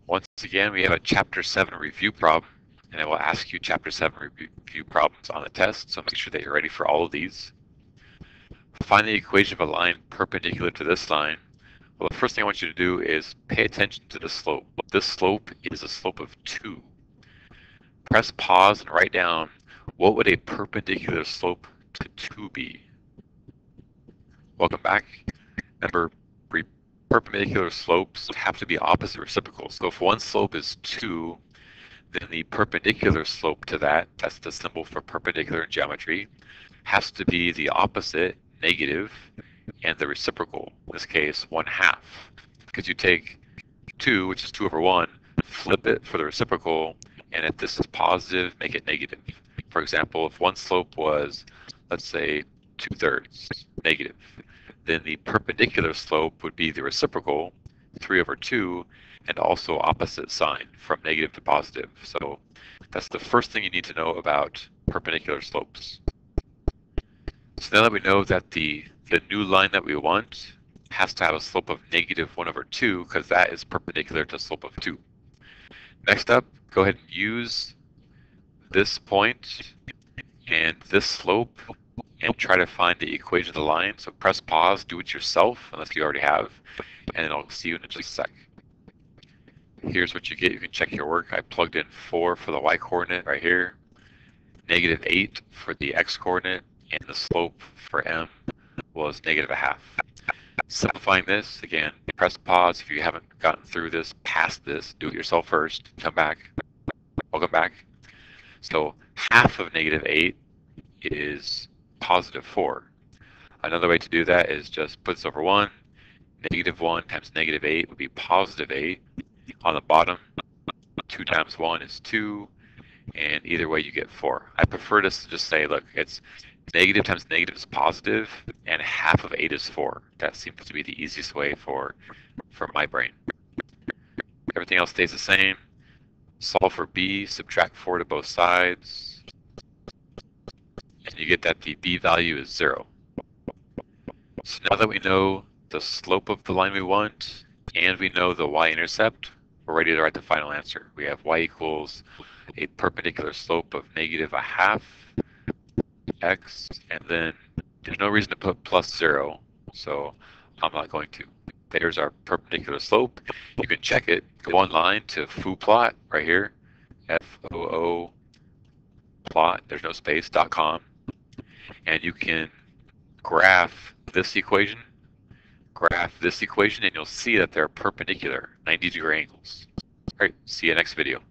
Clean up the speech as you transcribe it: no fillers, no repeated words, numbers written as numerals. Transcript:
Once again, we have a Chapter 7 review problem, and it will ask you Chapter 7 review problems on the test, so make sure that you're ready for all of these. Find the equation of a line perpendicular to this line. Well, the first thing I want you to do is pay attention to the slope. This slope is a slope of 2. Press pause and write down, what would a perpendicular slope to 2 be? Welcome back. Remember, perpendicular slopes have to be opposite reciprocals. So if one slope is 2, then the perpendicular slope to that, that's the symbol for perpendicular in geometry, has to be the opposite, negative, and the reciprocal, in this case, 1/2. Because you take 2, which is 2 over 1, flip it for the reciprocal, and if this is positive, make it negative. For example, if one slope was, let's say, 2/3, negative, then the perpendicular slope would be the reciprocal, 3 over 2, and also opposite sign, from negative to positive. So that's the first thing you need to know about perpendicular slopes. So now that we know that the new line that we want has to have a slope of negative 1 over 2, because that is perpendicular to the slope of 2. Next up, go ahead and use this point and this slope and try to find the equation of the line. So press pause, do it yourself, unless you already have, and then I'll see you in just a sec. Here's what you get. You can check your work. I plugged in 4 for the y-coordinate right here, -8 for the x-coordinate, and the slope for m was -1/2. Simplifying this, again, press pause if you haven't gotten through this, past this, do it yourself first, come back, welcome back. So half of -8 is +4. Another way to do that is just put this over 1. -1 times -8 would be +8. On the bottom, 2 times 1 is 2, and either way you get 4. I prefer to just say, look, it's negative times negative is positive, and half of 8 is 4. That seems to be the easiest way for my brain. Everything else stays the same. Solve for b, subtract 4 to both sides, and you get that the b value is 0. So now that we know the slope of the line we want, and we know the y-intercept, we're ready to write the final answer. We have y equals a perpendicular slope of -1/2 x, and then there's no reason to put +0, so I'm not going to. There's our perpendicular slope. You can check it. Go online to fooplot right here, FOO plot, there's no space, .com, and you can graph this equation, and you'll see that they're perpendicular, 90-degree angles. All right, see you next video.